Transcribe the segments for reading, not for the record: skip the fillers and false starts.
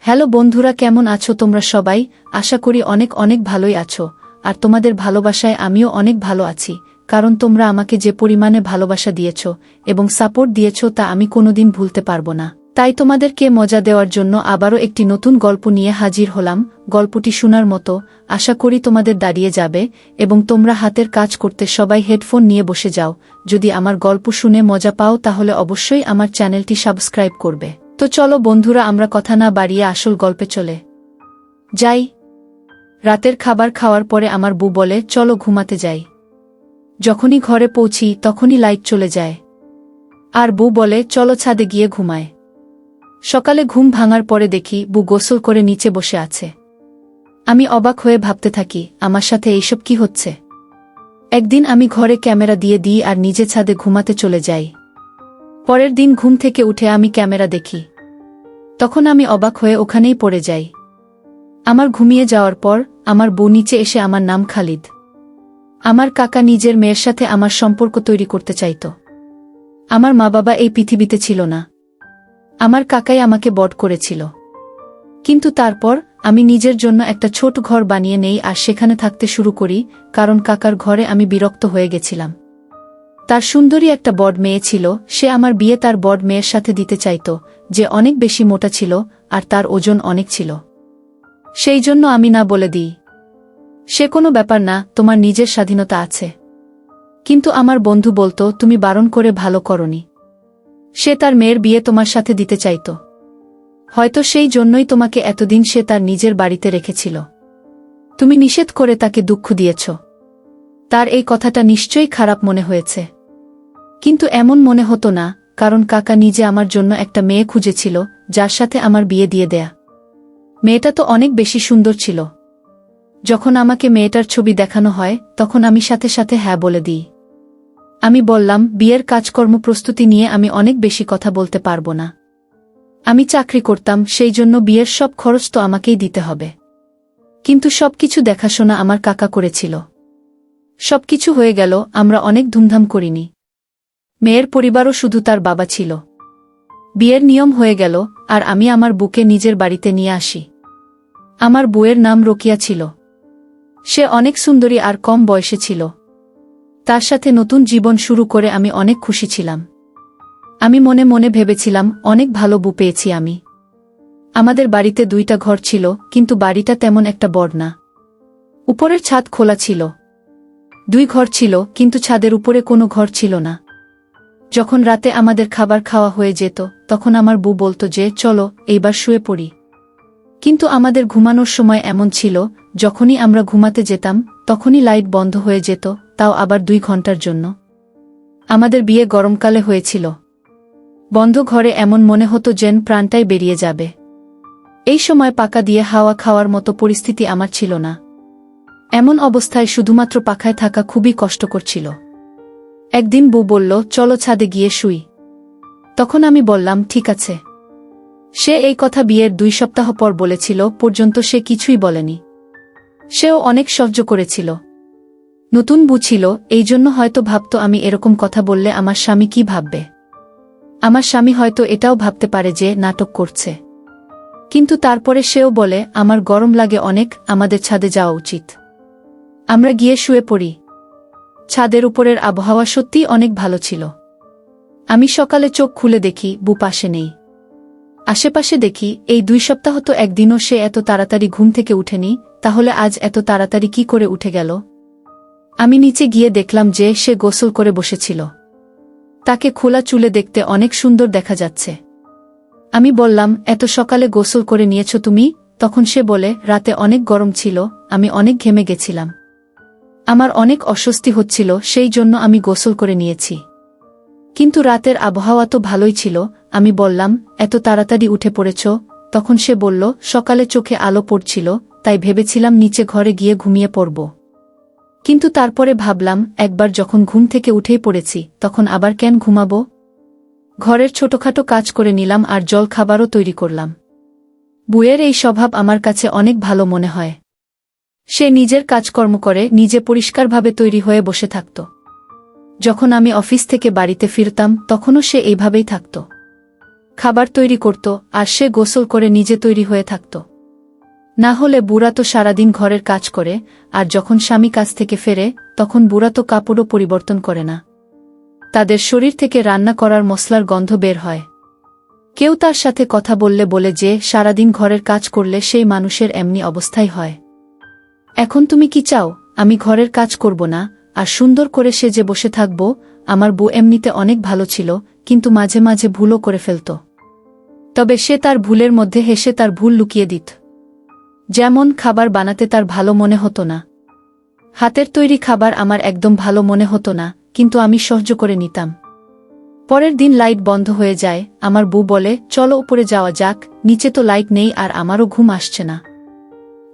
Hello বন্ধুরা, কেমন আছো তোমরা সবাই? আশা করি অনেক অনেক ভালোই আছো। আর তোমাদের ভালোবাসায় আমিও অনেক ভালো আছি, কারণ তোমরা আমাকে যে পরিমাণে ভালোবাসা দিয়েছ এবং সাপোর্ট দিয়েছ তা আমি কোনোদিন ভুলতে পারবো না। তাই তোমাদেরকে মজা দেওয়ার জন্য আবারও একটি নতুন গল্প নিয়ে হাজির হলাম। গল্পটি শোনার মতো, আশা করি তোমাদের দাঁড়িয়ে যাবে এবং তোমরা হাতের কাজ করতে সবাই হেডফোন নিয়ে বসে যাও। যদি আমার গল্প শুনে মজা পাও তাহলে অবশ্যই আমার চ্যানেলটি সাবস্ক্রাইব করবে। তো চলো বন্ধুরা, আমরা কথা না বাড়িয়ে আসল গল্পে চলে যাই। রাতের খাবার খাওয়ার পরে আমার বউ বলে, চলো ঘুমাতে যাই। যখনই ঘরে পৌঁছি তখনই লাইট চলে যায়, আর বউ বলে, চলো ছাদে গিয়ে ঘুমায়। সকালে ঘুম ভাঙার পরে দেখি বউ গোসল করে নিচে বসে আছে। আমি অবাক হয়ে ভাবতে থাকি, আমার সাথে এইসব কি হচ্ছে। একদিন আমি ঘরে ক্যামেরা দিয়ে দিই আর নিজে ছাদে ঘুমাতে চলে যাই। পরের দিন ঘুম থেকে উঠে আমি ক্যামেরা দেখি, তখন আমি অবাক হয়ে ওখানেই পড়ে যাই। আমার ঘুমিয়ে যাওয়ার পর আমার বউ নিচে এসে আমার নাম খালিদ। আমার কাকা নিজের মেয়ের সাথে আমার সম্পর্ক তৈরি করতে চাইত। আমার মা বাবা এই পৃথিবীতে ছিল না, আমার কাকাই আমাকে বড় করেছিল। কিন্তু তারপর আমি নিজের জন্য একটা ছোট ঘর বানিয়ে নেই আর সেখানে থাকতে শুরু করি, কারণ কাকার ঘরে আমি বিরক্ত হয়ে গেছিলাম। তার সুন্দরী একটা বড় মেয়ে ছিল, সে আমার বিয়ে তার বড় মেয়ের সাথে দিতে চাইত, যে অনেক বেশি মোটা ছিল আর তার ওজন অনেক ছিল। সেই জন্য আমি না বলে দিই, সে কোনো ব্যাপার না, তোমার নিজের স্বাধীনতা আছে। কিন্তু আমার বন্ধু বলতো, তুমি বারণ করে ভালো করনি। সে তার মেয়ের বিয়ে তোমার সাথে দিতে চাইত, হয়তো সেই জন্যই তোমাকে এতদিন সে তার নিজের বাড়িতে রেখেছিল। তুমি নিষেধ করে তাকে দুঃখ দিয়েছ। তার এই কথাটা নিশ্চয়ই খারাপ মনে হয়েছে, কিন্তু এমন মনে হতো না, কারণ কাকা নিজে আমার জন্য একটা মেয়ে খুঁজেছিল যার সাথে আমার বিয়ে দিয়ে দেয়া। মেয়েটা তো অনেক বেশি সুন্দর ছিল। যখন আমাকে মেয়েটার ছবি দেখানো হয় তখন আমি সাথে সাথে হ্যাঁ বলে দিই। আমি বললাম, বিয়ের কাজকর্ম প্রস্তুতি নিয়ে আমি অনেক বেশি কথা বলতে পারবো না। আমি চাকরি করতাম, সেই জন্য বিয়ের সব খরচ তো আমাকেই দিতে হবে। কিন্তু সবকিছু দেখাশোনা আমার কাকা করেছিল। সবকিছু হয়ে গেল, আমরা অনেক ধুমধাম করিনি। মেয়ের পরিবারও শুধু তার বাবা ছিল। বিয়ের নিয়ম হয়ে গেল আর আমি আমার বউকে নিজের বাড়িতে নিয়ে আসি। আমার বউয়ের নাম রোকিয়া ছিল। সে অনেক সুন্দরী আর কম বয়সে ছিল। তার সাথে নতুন জীবন শুরু করে আমি অনেক খুশি ছিলাম। আমি মনে মনে ভেবেছিলাম, অনেক ভালো বউ পেয়েছি আমি। আমাদের বাড়িতে 2টা ঘর ছিল, কিন্তু বাড়িটা তেমন একটা বড় না। উপরের ছাদ খোলা ছিল। 2 ঘর ছিল, কিন্তু ছাদের উপরে কোনো ঘর ছিল না। যখন রাতে আমাদের খাবার খাওয়া হয়ে যেত তখন আমার বউ বলতো যে, চলো এইবার শুয়ে পড়ি। কিন্তু আমাদের ঘুমানোর সময় এমন ছিল, যখনই আমরা ঘুমাতে যেতাম তখনই লাইট বন্ধ হয়ে যেত, তাও আবার 2 ঘন্টার জন্য। আমাদের বিয়ে গরমকালে হয়েছিল। বন্ধ ঘরে এমন মনে হতো যেন প্রাণটাই বেরিয়ে যাবে। এই সময় পাকা দিয়ে হাওয়া খাওয়ার মতো পরিস্থিতি আমার ছিল না। এমন অবস্থায় শুধুমাত্র পাখায় থাকা খুবই কষ্টকর ছিল। একদিন বউ বলল, চলো ছাদে গিয়ে শুই। তখন আমি বললাম, ঠিক আছে। সে এই কথা বিয়ের 2 সপ্তাহ পর বলেছিল, পর্যন্ত সে কিছুই বলেনি। সেও অনেক সহ্য করেছিল। নতুন বউ ছিল, এই জন্য হয়তো ভাবত আমি এরকম কথা বললে আমার স্বামী কি ভাববে। আমার স্বামী হয়তো এটাও ভাবতে পারে যে নাটক করছে। কিন্তু তারপরে সেও বলে, আমার গরম লাগে অনেক, আমাদের ছাদে যাওয়া উচিত। আমরা গিয়ে শুয়ে পড়ি। ছাদের উপরের আবহাওয়া সত্যিই অনেক ভালো ছিল। আমি সকালে চোখ খুলে দেখি বউ পাশে নেই। আশেপাশে দেখি, এই 2 সপ্তাহ তো একদিনও সে এত তাড়াতাড়ি ঘুম থেকে উঠেনি, তাহলে আজ এত তাড়াতাড়ি কি করে উঠে গেল? আমি নিচে গিয়ে দেখলাম যে সে গোসল করে বসেছিল। তাকে খোলা চুলে দেখতে অনেক সুন্দর দেখা যাচ্ছে। আমি বললাম, এত সকালে গোসল করে নিয়েছ তুমি? তখন সে বলে, রাতে অনেক গরম ছিল, আমি অনেক ঘেমে গেছিলাম। আমার অনেক অস্বস্তি হচ্ছিল, সেই জন্য আমি গোসল করে নিয়েছি। কিন্তু রাতের আবহাওয়া তো ভালোই ছিল। আমি বললাম, এত তাড়াতাড়ি উঠে পড়েছ? তখন সে বলল, সকালে চোখে আলো পড়ছিল, তাই ভেবেছিলাম নিচে ঘরে গিয়ে ঘুমিয়ে পড়ব। কিন্তু তারপরে ভাবলাম, একবার যখন ঘুম থেকে উঠেই পড়েছি তখন আবার কেন ঘুমাবো? ঘরের ছোটখাটো কাজ করে নিলাম আর জল খাবারও তৈরি করলাম। বউয়ের এই স্বভাব আমার কাছে অনেক ভালো মনে হয়। সে নিজের কাজকর্ম করে নিজে পরিষ্কারভাবে তৈরি হয়ে বসে থাকত। যখন আমি অফিস থেকে বাড়িতে ফিরতাম তখনও সে এইভাবেই থাকত। খাবার তৈরি করত, আর সে গোসল করে নিজে তৈরি হয়ে থাকত। না হলে বুড়া তো সারাদিন ঘরের কাজ করে, আর যখন স্বামী কাজ থেকে ফেরে তখন বুড়া তো কাপড়ও পরিবর্তন করে না। তাদের শরীর থেকে রান্না করার মশলার গন্ধ বের হয়। কেউ তার সাথে কথা বলে যে সারাদিন ঘরের কাজ করলে সেই মানুষের এমনি অবস্থাই হয়। এখন তুমি কি চাও আমি ঘরের কাজ করব না আর সুন্দর করে সেজে বসে থাকব? আমার বউ এমনিতে অনেক ভালো ছিল, কিন্তু মাঝে মাঝে ভুলও করে ফেলত। তবে সে তার ভুলের মধ্যে হেসে তার ভুল লুকিয়ে দিত। যেমন খাবার বানাতে তার ভালো মনে হতো না। হাতের তৈরি খাবার আমার একদম ভালো মনে হতো না, কিন্তু আমি সহ্য করে নিতাম। পরের দিন লাইট বন্ধ হয়ে যায়, আমার বউ বলে, চলো উপরে যাওয়া যাক, নিচে তো লাইট নেই আর আমারও ঘুম আসছে না।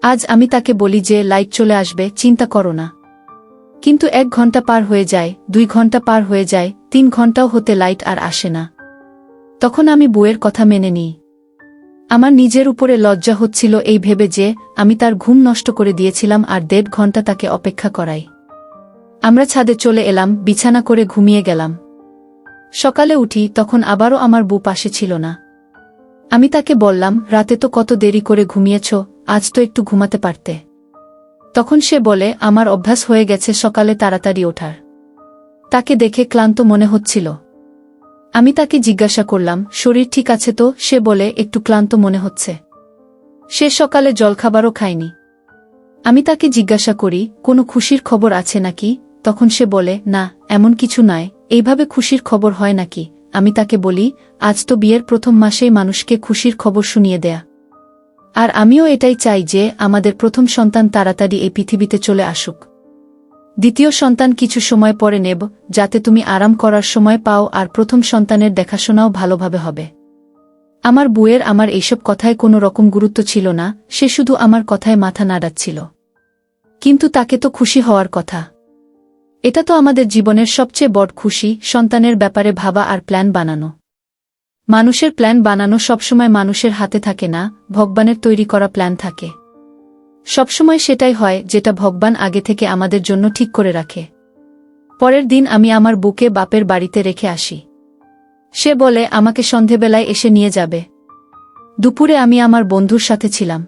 আজ আমি তাকে বলি যে লাইট চলে আসবে, চিন্তা করো না। কিন্তু 1 ঘন্টা পার হয়ে যায়, 2 ঘন্টা পার হয়ে যায়, 3 ঘন্টাও হতে লাইট আর আসে না। তখন আমি বউয়ের কথা মেনে নিই। আমার নিজের উপরে লজ্জা হচ্ছিল এই ভেবে যে আমি তার ঘুম নষ্ট করে দিয়েছিলাম আর 1.5 ঘন্টা তাকে অপেক্ষা করাই। আমরা ছাদে চলে এলাম, বিছানা করে ঘুমিয়ে গেলাম। সকালে উঠি, তখন আবারও আমার বউ পাশে ছিল না। আমি তাকে বললাম, রাতে তো কত দেরি করে ঘুমিয়েছ, আজ তো একটু ঘুমাতে পারতে। তখন সে বলে, আমার অভ্যাস হয়ে গেছে সকালে তাড়াতাড়ি ওঠার। তাকে দেখে ক্লান্ত মনে হচ্ছিল। আমি তাকে জিজ্ঞাসা করলাম, শরীর ঠিক আছে তো? সে বলে, একটু ক্লান্ত মনে হচ্ছে। সে সকালে জলখাবারও খায়নি। আমি তাকে জিজ্ঞাসা করি, কোনো খুশির খবর আছে নাকি? তখন সে বলে, না, এমন কিছু নয়। এইভাবে খুশির খবর হয় নাকি? আমি তাকে বলি, আজ তো বিয়ের প্রথম মাসেই মানুষকে খুশির খবর শুনিয়ে দেয়া। আর আমিও এটাই চাই যে আমাদের প্রথম সন্তান তাড়াতাড়ি এই পৃথিবীতে চলে আসুক। দ্বিতীয় সন্তান কিছু সময় পরে নেব, যাতে তুমি আরাম করার সময় পাও আর প্রথম সন্তানের দেখাশোনাও ভালোভাবে হবে। আমার বউয়ের আমার এইসব কথায় কোনো রকম গুরুত্ব ছিল না, সে শুধু আমার কথায় মাথা নাড়াচ্ছিল। কিন্তু তাকে তো খুশি হওয়ার কথা। এটা তো আমাদের জীবনের সবচেয়ে বড় খুশি, সন্তানের ব্যাপারে ভাবা আর প্ল্যান বানানো। মানুষের প্ল্যান বানানো সবসময় মানুষের হাতে থাকে না, ভগবানের তৈরি করা প্ল্যান থাকে। সবসময় সেটাই হয় যেটা ভগবান আগে থেকে আমাদের জন্য ঠিক করে রাখে। পরের দিন আমি আমার বউকে বাপের বাড়িতে রেখে আসি। সে বলে আমাকে সন্ধেবেলায় এসে নিয়ে যাবে। দুপুরে আমি আমার বন্ধুর সাথে ছিলাম।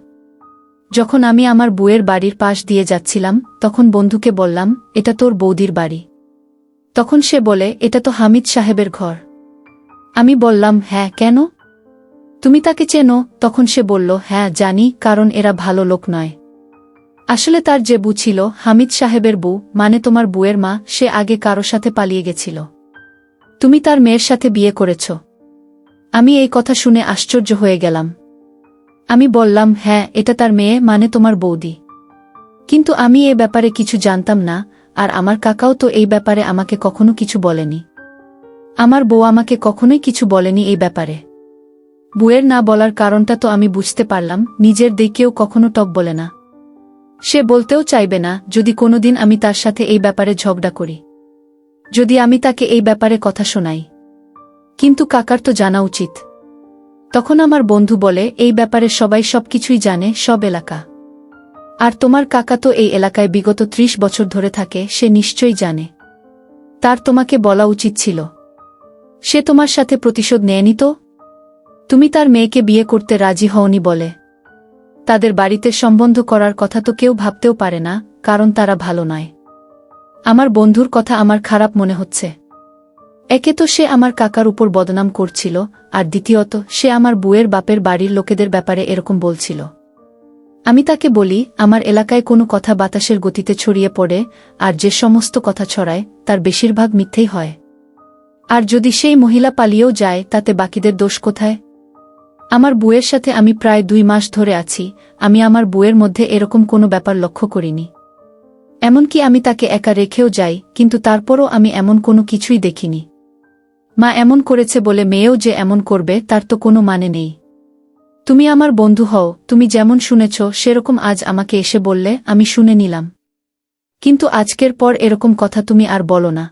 যখন আমি আমার বউয়ের বাড়ির পাশ দিয়ে যাচ্ছিলাম, তখন বন্ধুকে বললাম, এটা তোর বৌদির বাড়ি। তখন সে বলে, এটা তো হামিদ সাহেবের ঘর। আমি বললাম, হ্যাঁ, কেন? তুমি তাকে চেনো? তখন সে বলল, হ্যাঁ জানি, কারণ এরা ভালো লোক নয়। আসলে তার যে বউ ছিল, হামিদ সাহেবের বউ, মানে তোমার বউয়ের মা, সে আগে কারো সাথে পালিয়ে গেছিল। তুমি তার মেয়ের সাথে বিয়ে করেছ। আমি এই কথা শুনে আশ্চর্য হয়ে গেলাম। আমি বললাম, হ্যাঁ, এটা তার মেয়ে, মানে তোমার বৌদি। কিন্তু আমি এ ব্যাপারে কিছু জানতাম না, আর আমার কাকাও তো এই ব্যাপারে আমাকে কখনো কিছু বলেনি। আমার বউ আমাকে কখনোই কিছু বলেনি এই ব্যাপারে। বউয়ের না বলার কারণটা তো আমি বুঝতে পারলাম, নিজের দিকেও কখনো টক বলে না। সে বলতেও চাইবে না যদি কোনোদিন আমি তার সাথে এই ব্যাপারে ঝগড়া করি, যদি আমি তাকে এই ব্যাপারে কথা শোনাই। কিন্তু কাকার তো জানা উচিত। তখন আমার বন্ধু বলে, এই ব্যাপারে সবাই সবকিছুই জানে, সব এলাকা। আর তোমার কাকা তো এই এলাকায় বিগত 30 বছর ধরে থাকে, সে নিশ্চয়ই জানে। তার তোমাকে বলা উচিত ছিল। সে তোমার সাথে প্রতিশোধ নেয়নি তো? তুমি তার মেয়েকে বিয়ে করতে রাজি হওনি বলে। তাদের বাড়িতে সম্বন্ধ করার কথা তো কেউ ভাবতেও পারে না, কারণ তারা ভালো নয়। আমার বন্ধুর কথা আমার খারাপ মনে হচ্ছে। একে তো সে আমার কাকার উপর বদনাম করছিল, আর দ্বিতীয়ত সে আমার বউয়ের বাপের বাড়ির লোকেদের ব্যাপারে এরকম বলছিল। আমি তাকে বলি, আমার এলাকায় কোনো কথা বাতাসের গতিতে ছড়িয়ে পড়ে, আর যে সমস্ত কথা ছড়ায় তার বেশিরভাগ মিথ্যেই হয়। আর যদি সেই মহিলা পালিয়েও যায়, তাতে বাকিদের দোষ কোথায়? আমার বউয়ের সাথে আমি প্রায় 2 মাস ধরে আছি, আমি আমার বউয়ের মধ্যে এরকম কোনো ব্যাপার লক্ষ্য করিনি। এমনকি আমি তাকে একা রেখেও যাই, কিন্তু তারপরও আমি এমন কোনো কিছুই দেখিনি। মা এমন করেছে বলে মেয়েও যে এমন করবে তার তো কোনো মানে নেই। তুমি আমার বন্ধু হও, তুমি যেমন শুনেছ সেরকম আজ আমাকে এসে বললে, আমি শুনে নিলাম। কিন্তু আজকের পর এরকম কথা তুমি আর বলো না।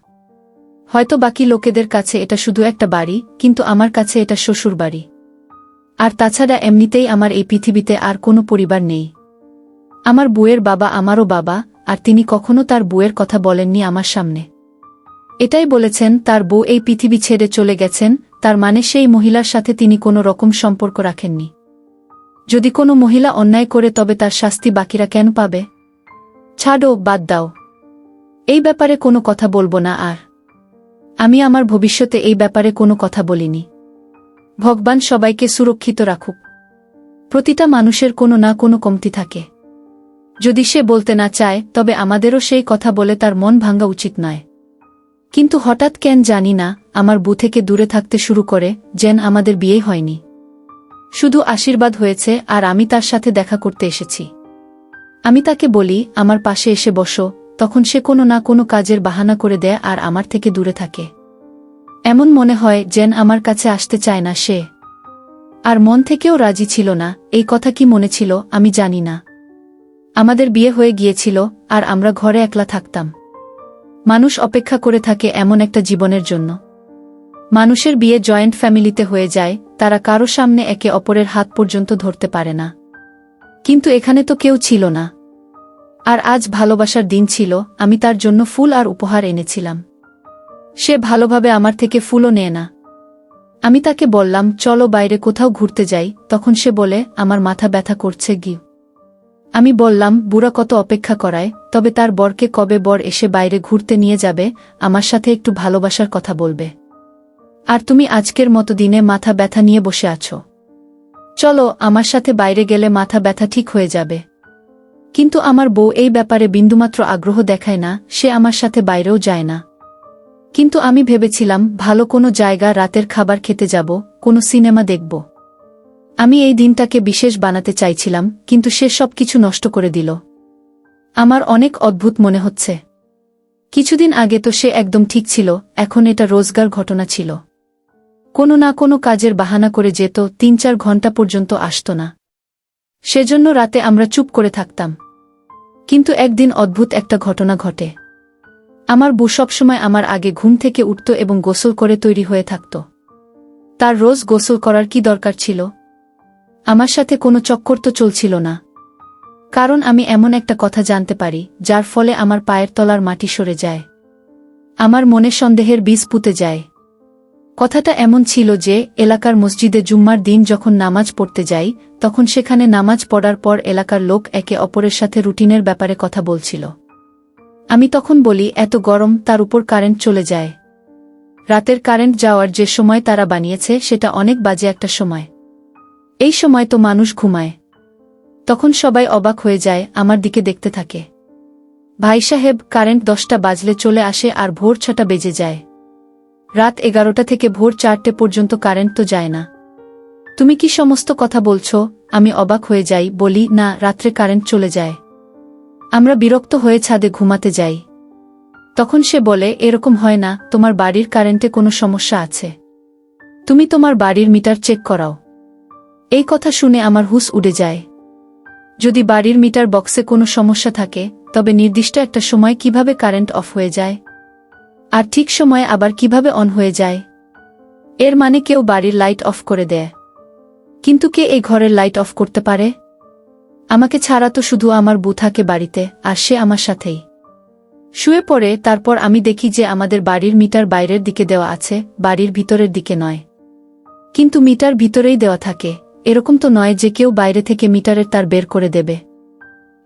হয়তো বাকি লোকেদের কাছে এটা শুধু একটা বাড়ি, কিন্তু আমার কাছে এটা শ্বশুর বাড়ি। আর তাছাড়া এমনিতেই আমার এই পৃথিবীতে আর কোনো পরিবার নেই। আমার বউয়ের বাবা আমারও বাবা, আর তিনি কখনো তার বউয়ের কথা বলেননি আমার সামনে। এটাই বলেছেন তার বউ এই পৃথিবী ছেড়ে চলে গেছেন, তার মানে সেই মহিলার সাথে তিনি কোনো রকম সম্পর্ক রাখেননি। যদি কোনো মহিলা অন্যায় করে তবে তার শাস্তি বাকিরা কেন পাবে? ছাড়ো, বাদ দাও, এই ব্যাপারে কোনো কথা বলবো না আর। আমি আমার ভবিষ্যতে এই ব্যাপারে কোনো কথা বলিনি। ভগবান সবাইকে সুরক্ষিত রাখুক। প্রতিটা মানুষের কোনো না কোনো কমতি থাকে। যদি সে বলতে না চায় তবে আমাদেরও সেই কথা বলে তার মন ভাঙা উচিত নয়। কিন্তু হঠাৎ কেন জানি না আমার বউ থেকে দূরে থাকতে শুরু করে, যেন আমাদের বিয়ে হয়নি, শুধু আশীর্বাদ হয়েছে আর আমি তার সাথে দেখা করতে এসেছি। আমি তাকে বলি আমার পাশে এসে বসো, তখন সে কোনো না কোনো কাজের বাহানা করে দেয় আর আমার থেকে দূরে থাকে। এমন মনে হয় যেন আমার কাছে আসতে চায় না সে। আর মন থেকেও রাজি ছিল না। এই কথা কি মনে ছিল আমি জানি না। আমাদের বিয়ে হয়ে গিয়েছিল আর আমরা ঘরে একলা থাকতাম। মানুষ অপেক্ষা করে থাকে এমন একটা জীবনের জন্য। মানুষের বিয়ে জয়েন্ট ফ্যামিলিতে হয়ে যায়, তারা কারো সামনে একে অপরের হাত পর্যন্ত ধরতে পারে না। কিন্তু এখানে তো কেউ ছিল না। আর আজ ভালোবাসার দিন ছিল, আমি তার জন্য ফুল আর উপহার এনেছিলাম। সে ভালোভাবে আমার থেকে ফুলও নেয় না। আমি তাকে বললাম চলো বাইরে কোথাও ঘুরতে যাই, তখন সে বলে আমার মাথা ব্যথা করছে গিয়ে। আমি বললাম বুড়া কত অপেক্ষা করায়, তবে তার বরকে কবে বর এসে বাইরে ঘুরতে নিয়ে যাবে, আমার সাথে একটু ভালোবাসার কথা বলবে। আর তুমি আজকের মতো দিনে মাথা ব্যথা নিয়ে বসে আছো। চলো আমার সাথে বাইরে গেলে মাথা ব্যথা ঠিক হয়ে যাবে। কিন্তু আমার বউ এই ব্যাপারে বিন্দুমাত্র আগ্রহ দেখায় না, সে আমার সাথে বাইরেও যায় না। কিন্তু আমি ভেবেছিলাম ভালো কোনো জায়গা রাতের খাবার খেতে যাব, কোনো সিনেমা দেখব। আমি এই দিনটাকে বিশেষ বানাতে চাইছিলাম, কিন্তু সে সব কিছু নষ্ট করে দিল। আমার অনেক অদ্ভুত মনে হচ্ছে। কিছুদিন আগে তো সে একদম ঠিক ছিল, এখন এটা রোজগার ঘটনা ছিল। কোনো না কোনো কাজের বাহানা করে যেত, ৩-৪ ঘন্টা পর্যন্ত আসত না। সেজন্য রাতে আমরা চুপ করে থাকতাম। কিন্তু একদিন অদ্ভুত একটা ঘটনা ঘটে। আমার বউ সবসময় আমার আগে ঘুম থেকে উঠত এবং গোসল করে তৈরি হয়ে থাকত। তার রোজ গোসল করার কি দরকার ছিল? আমার সাথে কোনো চক্কর তো চলছিল না। কারণ আমি এমন একটা কথা জানতে পারি যার ফলে আমার পায়ের তলার মাটি সরে যায়। আমার মনে সন্দেহের বীজ পুঁতে যায়। কথাটা এমন ছিল যে এলাকার মসজিদে জুম্মার দিন যখন নামাজ পড়তে যাই, তখন সেখানে নামাজ পড়ার পর এলাকার লোক একে অপরের সাথে রুটিনের ব্যাপারে কথা বলছিল। আমি তখন বলি এত গরম, তার উপর কারেন্ট চলে যায়। রাতের কারেন্ট যাওয়ার যে সময় তারা বানিয়েছে সেটা অনেক বাজে একটা সময়। এই সময় তো মানুষ ঘুমায়। তখন সবাই অবাক হয়ে যায়, আমার দিকে দেখতে থাকে। ভাই সাহেব, কারেন্ট 10টা বাজলে চলে আসে আর ভোর 6টা বেজে যায়। রাত 11টা থেকে ভোর 4টে পর্যন্ত কারেন্ট তো যায় না। তুমি কি সমস্ত কথা বলছো? আমি অবাক হয়ে যাই, বলি না, রাত্রে কারেন্ট চলে যায়। আমরা বিরক্ত হয়ে ছাদে ঘুমাতে যাই। তখন সে বলে এরকম হয় না, তোমার বাড়ির কারেন্টে কোনো সমস্যা আছে। তুমি তোমার বাড়ির মিটার চেক করাও। এই কথা শুনে আমার হুঁশ উড়ে যায়। যদি বাড়ির মিটার বক্সে কোনো সমস্যা থাকে তবে নির্দিষ্ট একটা সময় কিভাবে কারেন্ট অফ হয়ে যায় আর ঠিক সময়ে আবার কিভাবে অন হয়ে যায়? এর মানে কেউ বাড়ির লাইট অফ করে দেয়। কিন্তু কে এই ঘরের লাইট অফ করতে পারে? আমাকে ছাড়া তো শুধু আমার বউ থাকে বাড়িতে, আর সে আমার সাথেই শুয়ে পড়ে। তারপর আমি দেখি যে আমাদের বাড়ির মিটার বাইরের দিকে দেওয়া আছে, বাড়ির ভিতরের দিকে নয়। কিন্তু মিটার ভিতরেই দেওয়া থাকে, এরকম তো নয় যে কেউ বাইরে থেকে মিটারের তার বের করে দেবে।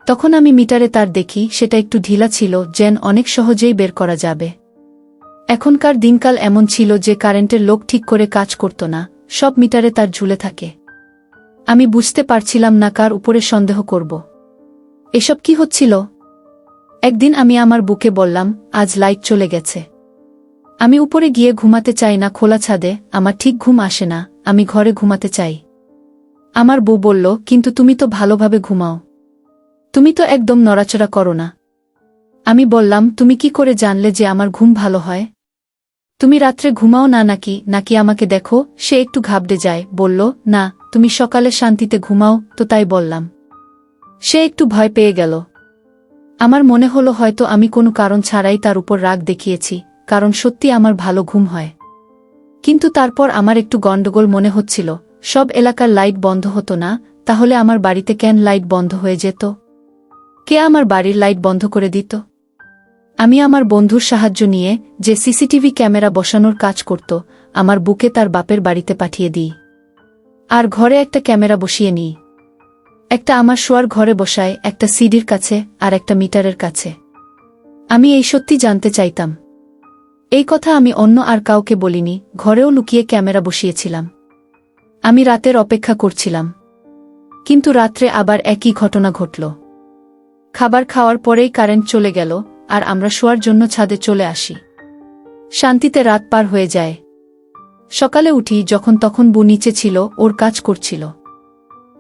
তখন আমি মিটারে তার দেখি, সেটা একটু ঢিলা ছিল, যেন অনেক সহজেই বের করা যাবে। এখনকার দিনকাল এমন ছিল যে কারেন্টের লোক ঠিক করে কাজ করত না, সব মিটারে তার ঝুলে থাকে। আমি বুঝতে পারছিলাম না কার উপরে সন্দেহ করব। এসব কি হচ্ছিল? একদিন আমি আমার বুকে বললাম, আজ লাইট চলে গেছে। আমি উপরে গিয়ে ঘুমাতে চাই না খোলা ছাদে, আমার ঠিক ঘুম আসে না, আমি ঘরে ঘুমাতে চাই। আমার বউ বলল, কিন্তু তুমি তো ভালোভাবে ঘুমাও, তুমি তো একদম নড়াচড়া করো না। আমি বললাম, তুমি কি করে জানলে যে আমার ঘুম ভালো হয়? তুমি রাত্রে ঘুমাও না নাকি আমাকে দেখো? সে একটু ঘাবড়ে যায়, বলল, না, তুমি সকালে শান্তিতে ঘুমাও তো, তাই বললাম। সে একটু ভয় পেয়ে গেল। আমার মনে হলো হয়তো আমি কোনো কারণ ছাড়াই তার উপর রাগ দেখিয়েছি, কারণ সত্যি আমার ভালো ঘুম হয়। কিন্তু তারপর আমার একটু গন্ডগোল মনে হচ্ছিল। সব এলাকার লাইট বন্ধ হতো না, তাহলে আমার বাড়িতে কেন লাইট বন্ধ হয়ে যেত? কে আমার বাড়ির লাইট বন্ধ করে দিত? আমি আমার বন্ধুর সাহায্য নিয়ে যে সিসিটিভি ক্যামেরা বসানোর কাজ করত আমার বুকে তার বাপের বাড়িতে পাঠিয়ে দিই। আর ঘরে একটা ক্যামেরা বসিয়ে নিই। একটা আমার শোয়ার ঘরে বসায়, একটা সিডির কাছে আর একটা মিটারের কাছে। আমি এই সত্যি জানতে চাইতাম। এই কথা আমি অন্য আর কাউকে বলিনি। ঘরেও লুকিয়ে ক্যামেরা বসিয়েছিলাম। আমি রাতের অপেক্ষা করছিলাম। কিন্তু রাত্রে আবার একই ঘটনা ঘটল। খাবার খাওয়ার পরেই কারেন্ট চলে গেল আর আমরা শোয়ার জন্য ছাদে চলে আসি। শান্তিতে রাত পার হয়ে যায়। সকালে উঠি যখন তখন বউ নিচে ছিল, ওর কাজ করছিল।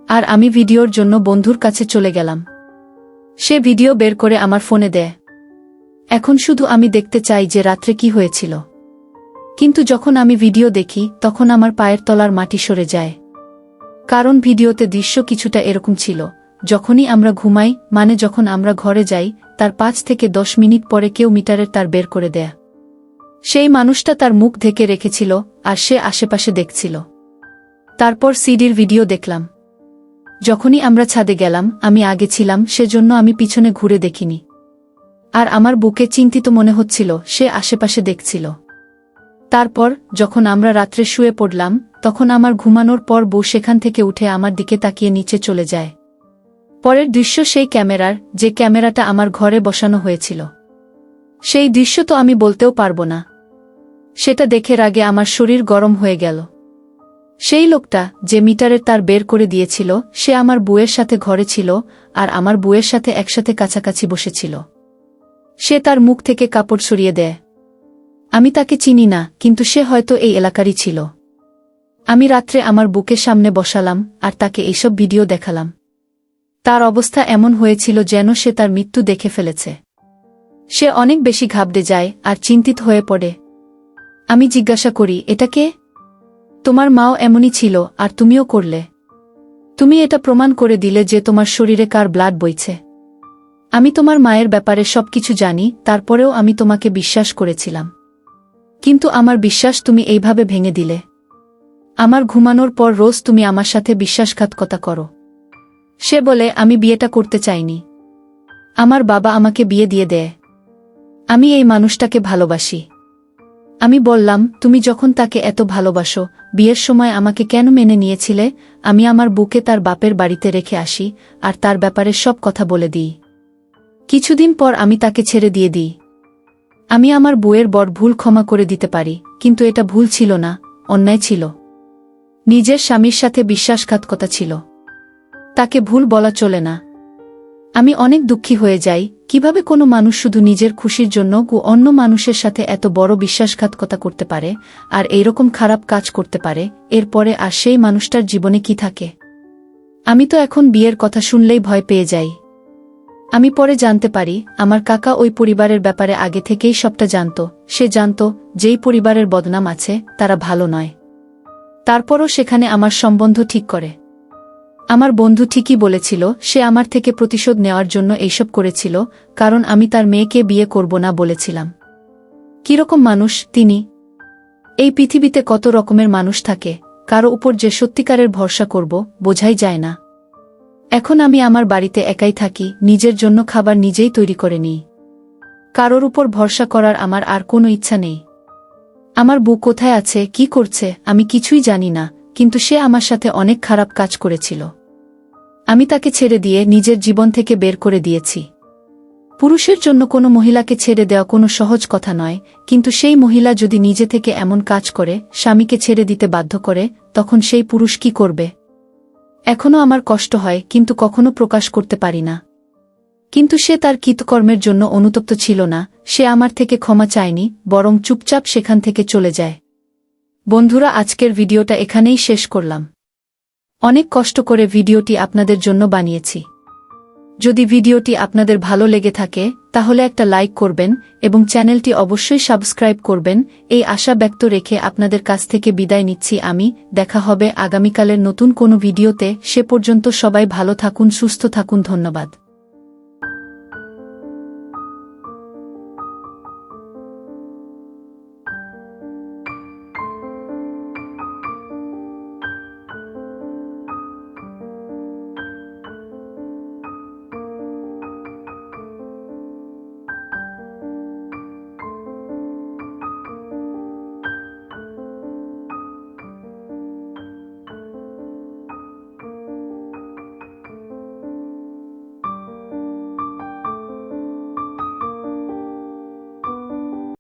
আর আমি ভিডিওর জন্য বন্ধুর কাছে চলে গেলাম। সে ভিডিও বের করে আমার ফোনে দেয়। এখন শুধু আমি দেখতে চাই যে রাত্রে কি হয়েছিল। কিন্তু যখন আমি ভিডিও দেখি তখন আমার পায়ের তলার মাটি সরে যায়। কারণ ভিডিওতে দৃশ্য কিছুটা এরকম ছিল, যখনই আমরা ঘুমাই, মানে যখন আমরা ঘরে যাই, তার 5 থেকে 10 মিনিট পরে কেউ মিটারের তার বের করে দেয়। সেই মানুষটা তার মুখ ঢেকে রেখেছিল আর সে আশেপাশে দেখছিল। তারপর সিডির ভিডিও দেখলাম। যখনই আমরা ছাদে গেলাম, আমি আগে ছিলাম, সেজন্য আমি পিছনে ঘুরে দেখিনি। আর আমার বুকে চিন্তিত মনে হচ্ছিল, সে আশেপাশে দেখছিল। তারপর যখন আমরা রাত্রে শুয়ে পড়লাম, তখন আমার ঘুমানোর পর বউ সেখান থেকে উঠে আমার দিকে তাকিয়ে নিচে চলে যায়। পরের দৃশ্য সেই ক্যামেরার, যে ক্যামেরাটা আমার ঘরে বসানো হয়েছিল। সেই দৃশ্য তো আমি বলতেও পারবো না। সেটা দেখে রাগে আমার শরীর গরম হয়ে গেল। সেই লোকটা যে মিটারের তার বের করে দিয়েছিল, সে আমার বউয়ের সাথে ঘরে ছিল আর আমার বউয়ের সাথে একসাথে কাছাকাছি বসেছিল। সে তার মুখ থেকে কাপড় সরিয়ে দেয়। আমি তাকে চিনি না, কিন্তু সে হয়তো এই এলাকারই ছিল। আমি রাত্রে আমার বুকের সামনে বসালাম আর তাকে এইসব ভিডিও দেখালাম। তার অবস্থা এমন হয়েছিল যেন সে তার মৃত্যু দেখে ফেলেছে। সে অনেক বেশি ঘাবড়ে যায় আর চিন্তিত হয়ে পড়ে। আমি জিজ্ঞাসা করি, এটা কে? তোমার মাও এমনই ছিল আর তুমিও করলে। তুমি এটা প্রমাণ করে দিলে যে তোমার শরীরে কার ব্লাড বইছে। আমি তোমার মায়ের ব্যাপারে সবকিছু জানি, তারপরেও আমি তোমাকে বিশ্বাস করেছিলাম। কিন্তু আমার বিশ্বাস তুমি এইভাবে ভেঙে দিলে। আমার ঘুমানোর পর রোজ তুমি আমার সাথে বিশ্বাসঘাতকতা করো। সে বলে, আমি বিয়েটা করতে চাইনি। আমার বাবা আমাকে বিয়ে দিয়ে দেয়। আমি এই মানুষটাকে ভালোবাসি। আমি বললাম, তুমি যখন তাকে এত ভালোবাসো, বিয়ের সময় আমাকে কেন মেনে নিয়েছিলে? আমি আমার বুকে তার বাপের বাড়িতে রেখে আসি আর তার ব্যাপারে সব কথা বলে দিই। কিছুদিন পর আমি তাকে ছেড়ে দিয়ে দিই। আমি আমার বউয়ের বড় ভুল ক্ষমা করে দিতে পারি, কিন্তু এটা ভুল ছিল না, অন্যায় ছিল। নিজের স্বামীর সাথে বিশ্বাসঘাতকতা ছিল। তাকে ভুল বলা চলে না। আমি অনেক দুঃখী হয়ে যাই, কিভাবে কোনো মানুষ শুধু নিজের খুশির জন্য অন্য মানুষের সাথে এত বড় বিশ্বাসঘাতকতা করতে পারে আর এইরকম খারাপ কাজ করতে পারে। এরপরে আর সেই মানুষটার জীবনে কি থাকে? আমি তো এখন বিয়ের কথা শুনলেই ভয় পেয়ে যাই। আমি পরে জানতে পারি, আমার কাকা ওই পরিবারের ব্যাপারে আগে থেকেই সবটা জানত। সে জানত যেই পরিবারের বদনাম আছে তারা ভালো নয়। তারপরও সেখানে আমার সম্বন্ধ ঠিক করে। আমার বন্ধু ঠিকই বলেছিল, সে আমার থেকে প্রতিশোধ নেওয়ার জন্য এইসব করেছিল, কারণ আমি তার মেয়েকে বিয়ে করব না বলেছিলাম। কিরকম মানুষ তিনি! এই পৃথিবীতে কত রকমের মানুষ থাকে, কারো উপর যে সত্যিকারের ভরসা করব বোঝাই যায় না। এখন আমি আমার বাড়িতে একাই থাকি, নিজের জন্য খাবার নিজেই তৈরি করে নিই। কারোর উপর ভরসা করার আমার আর কোনো ইচ্ছা নেই। আমার বউ কোথায় আছে, কি করছে, আমি কিছুই জানি না, কিন্তু সে আমার সাথে অনেক খারাপ কাজ করেছিল। আমি তাকে ছেড়ে দিয়ে নিজের জীবন থেকে বের করে দিয়েছি। পুরুষের জন্য কোনো মহিলাকে ছেড়ে দেওয়া কোনো সহজ কথা নয়, কিন্তু সেই মহিলা যদি নিজে থেকে এমন কাজ করে, স্বামীকে ছেড়ে দিতে বাধ্য করে, তখন সেই পুরুষ কি করবে? এখনো আমার কষ্ট হয়, কিন্তু কখনো প্রকাশ করতে পারি না। কিন্তু সে তার কৃতকর্মের জন্য অনুতপ্ত ছিল না। সে আমার থেকে ক্ষমা চায়নি, বরং চুপচাপ সেখান থেকে চলে যায়। বন্ধুরা, আজকের ভিডিওটা এখানেই শেষ করলাম। অনেক কষ্ট করে ভিডিওটি আপনাদের জন্য বানিয়েছি। যদি ভিডিওটি আপনাদের ভালো লেগে থাকে তাহলে একটা লাইক করবেন এবং চ্যানেলটি অবশ্যই সাবস্ক্রাইব করবেন। এই আশা ব্যক্ত রেখে আপনাদের কাছ থেকে বিদায় নিচ্ছি আমি। দেখা হবে আগামীকালের নতুন কোনো ভিডিওতে। সে পর্যন্ত সবাই ভালো থাকুন, সুস্থ থাকুন। ধন্যবাদ।